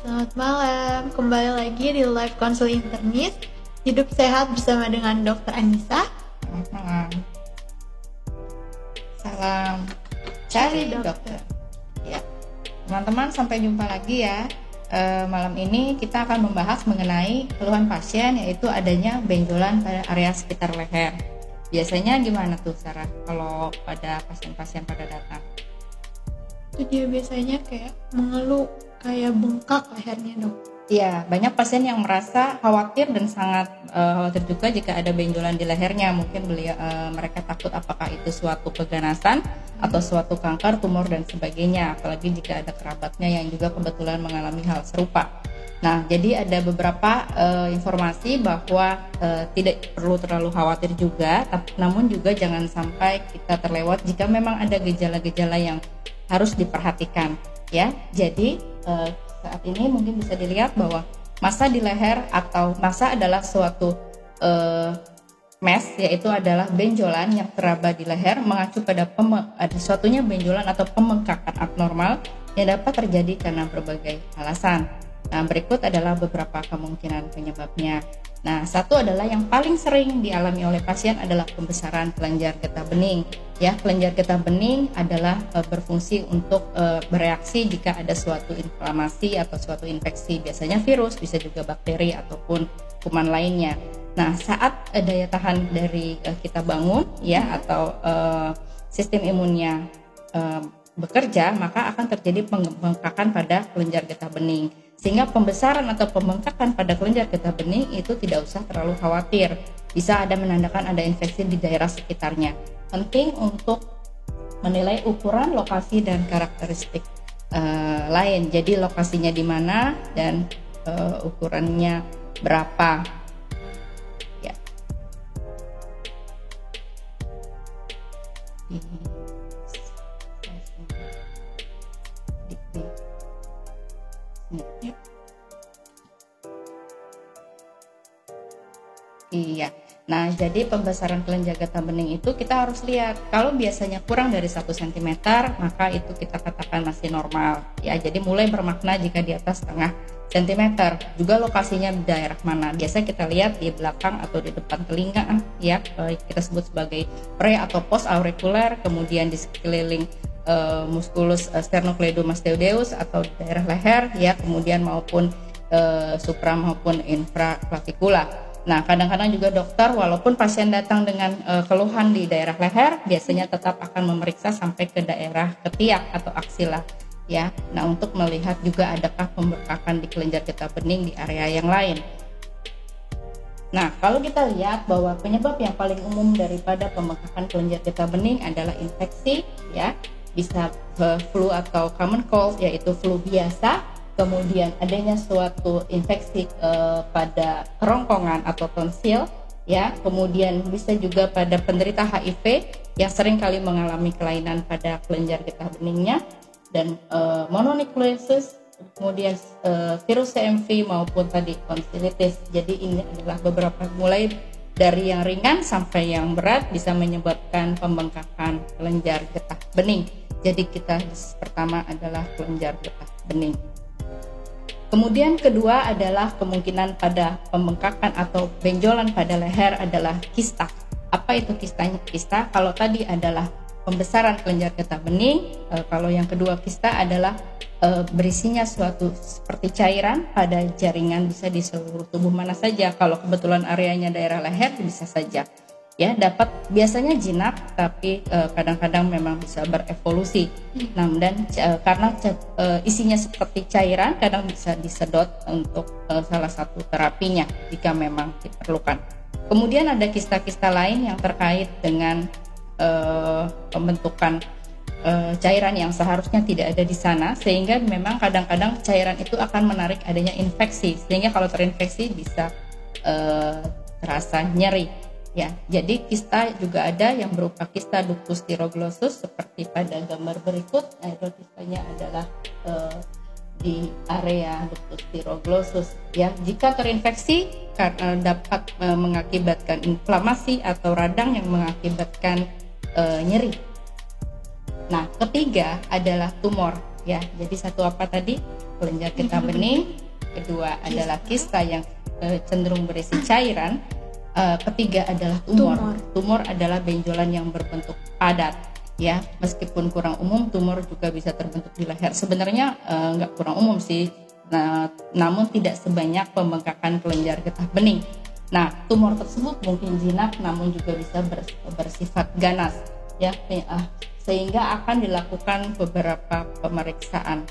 Selamat malam, kembali lagi di live konsul internis Hidup Sehat bersama dengan Dr. Anissa. Selamat malam. Salam cari dokter. Ya, teman-teman, sampai jumpa lagi ya. Malam ini kita akan membahas mengenai keluhan pasien, yaitu adanya benjolan pada area sekitar leher. Biasanya gimana tuh Sarah kalau pada pasien-pasien pada datang? Itu dia biasanya kayak mengeluh, kayak bengkak lehernya, dok. Iya, banyak pasien yang merasa khawatir dan sangat khawatir juga jika ada benjolan di lehernya. Mungkin mereka takut apakah itu suatu keganasan atau suatu kanker, tumor dan sebagainya. Apalagi jika ada kerabatnya yang juga kebetulan mengalami hal serupa. Nah, jadi ada beberapa informasi bahwa tidak perlu terlalu khawatir juga, namun juga jangan sampai kita terlewat jika memang ada gejala-gejala yang harus diperhatikan ya. Jadi saat ini mungkin bisa dilihat bahwa massa di leher atau massa adalah suatu mass, yaitu adalah benjolan yang teraba di leher mengacu pada ada suatunya benjolan atau pembengkakan abnormal yang dapat terjadi karena berbagai alasan. Nah, berikut adalah beberapa kemungkinan penyebabnya. Nah, satu adalah yang paling sering dialami oleh pasien adalah pembesaran kelenjar getah bening. Ya, kelenjar getah bening adalah berfungsi untuk bereaksi jika ada suatu inflamasi atau suatu infeksi. Biasanya virus, bisa juga bakteri ataupun kuman lainnya. Nah, saat daya tahan dari kita bangun ya atau sistem imunnya bekerja, maka akan terjadi pembengkakan pada kelenjar getah bening. Sehingga pembesaran atau pembengkakan pada kelenjar getah bening itu tidak usah terlalu khawatir. Bisa ada menandakan ada infeksi di daerah sekitarnya. Penting untuk menilai ukuran, lokasi dan karakteristik lain. Jadi lokasinya di mana dan ukurannya berapa. Ya. Iya. Nah, jadi pembesaran kelenjar getah bening itu kita harus lihat. Kalau biasanya kurang dari 1 cm, maka itu kita katakan masih normal. Ya, jadi mulai bermakna jika di atas setengah centimeter. Juga lokasinya di daerah mana. Biasa kita lihat di belakang atau di depan telinga, ya. Kita sebut sebagai pre atau post aurikuler, kemudian di sekeliling musculus sternocleidomastoideus atau di daerah leher, ya, kemudian maupun supra maupun infraclavicular. Nah, kadang-kadang juga dokter, walaupun pasien datang dengan keluhan di daerah leher, biasanya tetap akan memeriksa sampai ke daerah ketiak atau aksila, ya. Nah, untuk melihat juga adakah pembengkakan di kelenjar getah bening di area yang lain. Nah, kalau kita lihat bahwa penyebab yang paling umum daripada pembengkakan kelenjar getah bening adalah infeksi, ya, bisa flu atau common cold, yaitu flu biasa. Kemudian adanya suatu infeksi pada kerongkongan atau tonsil, ya. Kemudian bisa juga pada penderita HIV yang sering kali mengalami kelainan pada kelenjar getah beningnya, dan mononukleosis, kemudian virus CMV maupun tadi tonsilitis. Jadi ini adalah beberapa, mulai dari yang ringan sampai yang berat, bisa menyebabkan pembengkakan kelenjar getah bening. Jadi kita pertama adalah kelenjar getah bening. Kemudian kedua adalah kemungkinan pada pembengkakan atau benjolan pada leher adalah kista. Apa itu kistanya? Kista kalau tadi adalah pembesaran kelenjar getah bening, kalau yang kedua kista adalah berisinya suatu seperti cairan pada jaringan, bisa di seluruh tubuh mana saja. Kalau kebetulan areanya daerah leher bisa saja. Ya, dapat biasanya jinak, tapi kadang-kadang memang bisa berevolusi. Nah, dan karena isinya seperti cairan, kadang bisa disedot untuk salah satu terapinya jika memang diperlukan. Kemudian ada kista-kista lain yang terkait dengan pembentukan cairan yang seharusnya tidak ada di sana, sehingga memang kadang-kadang cairan itu akan menarik adanya infeksi, sehingga kalau terinfeksi bisa terasa nyeri. Ya, jadi kista juga ada yang berupa kista ductus thiroglossus seperti pada gambar berikut. Nah, itu kistanya adalah di area ductus thiroglossus. Ya, jika terinfeksi dapat mengakibatkan inflamasi atau radang yang mengakibatkan nyeri. Nah, ketiga adalah tumor. ya. Jadi satu apa tadi? Kelenjar getah bening. Kedua adalah kista yang cenderung berisi cairan. Ketiga adalah tumor. Tumor adalah benjolan yang berbentuk padat, ya. Meskipun kurang umum, tumor juga bisa terbentuk di leher. Sebenarnya nggak kurang umum sih, namun tidak sebanyak pembengkakan kelenjar getah bening. Nah, tumor tersebut mungkin jinak, namun juga bisa bersifat ganas, ya. Sehingga akan dilakukan beberapa pemeriksaan.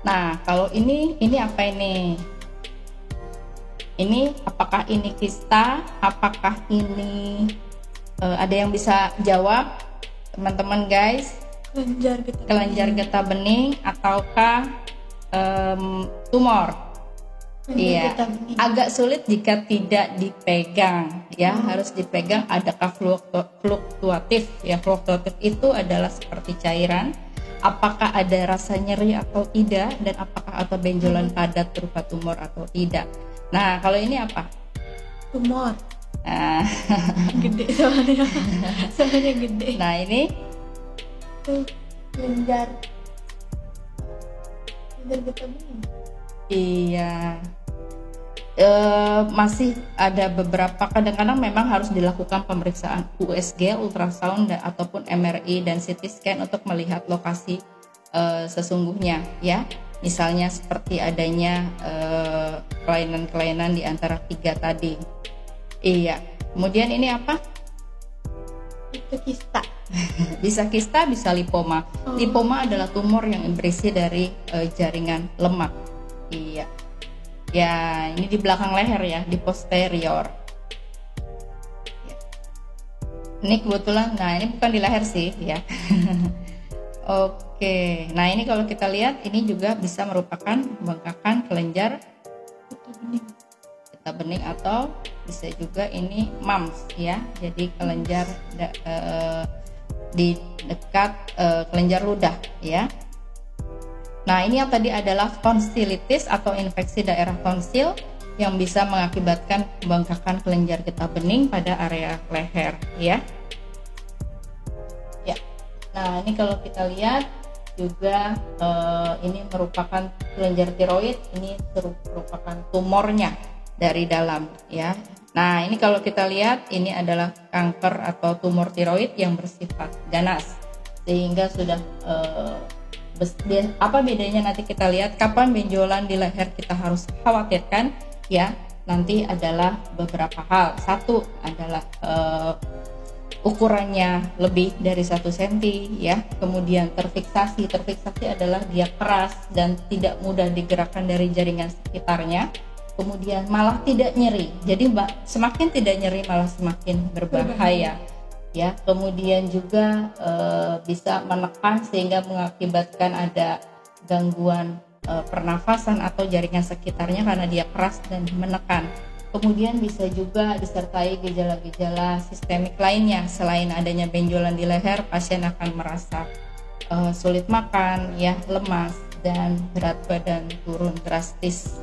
Nah, kalau ini apa ini? Ini apakah ini kista? Apakah ini ada yang bisa jawab, teman-teman guys? Kelenjar getah bening ataukah tumor? Iya, agak sulit jika tidak dipegang, ya. Harus dipegang. Adakah fluktuatif? Ya, fluktuatif itu adalah seperti cairan. Apakah ada rasa nyeri atau tidak, dan apakah ada benjolan padat berupa tumor atau tidak. Nah, kalau ini apa? Tumor. Gede soalnya gede. Nah, ini kelenjar getah bening. Iya. Masih ada beberapa, kadang-kadang memang harus dilakukan pemeriksaan USG, ultrasound, ataupun MRI dan CT scan untuk melihat lokasi sesungguhnya, ya. Misalnya seperti adanya kelainan-kelainan di antara tiga tadi. Iya. Kemudian ini apa? Itu kista. Bisa kista, bisa lipoma. Lipoma adalah tumor yang berisi dari jaringan lemak. Iya. Ya, ini di belakang leher, ya, di posterior. Ya. Ini kebetulan, nah ini bukan di leher sih, ya. Oke, nah ini kalau kita lihat, ini juga bisa merupakan pembengkakan kelenjar getah bening, atau bisa juga ini MUMS, ya. Jadi kelenjar di dekat kelenjar ludah, ya. Nah, ini yang tadi adalah tonsilitis atau infeksi daerah tonsil yang bisa mengakibatkan pembengkakan kelenjar getah bening pada area leher, ya. Ya. Nah, ini kalau kita lihat juga ini merupakan kelenjar tiroid, ini merupakan tumornya dari dalam, ya. Nah, ini kalau kita lihat, ini adalah kanker atau tumor tiroid yang bersifat ganas, sehingga sudah apa bedanya nanti kita lihat kapan benjolan di leher kita harus khawatirkan, ya. Nanti adalah beberapa hal. Satu adalah ukurannya lebih dari 1 cm, ya. Kemudian terfiksasi adalah dia keras dan tidak mudah digerakkan dari jaringan sekitarnya. Kemudian malah tidak nyeri, jadi semakin tidak nyeri malah semakin berbahaya. Ya, kemudian juga bisa menekan sehingga mengakibatkan ada gangguan pernafasan atau jaringan sekitarnya karena dia keras dan menekan. Kemudian bisa juga disertai gejala-gejala sistemik lainnya. Selain adanya benjolan di leher, pasien akan merasa sulit makan, ya, lemas, dan berat badan turun drastis.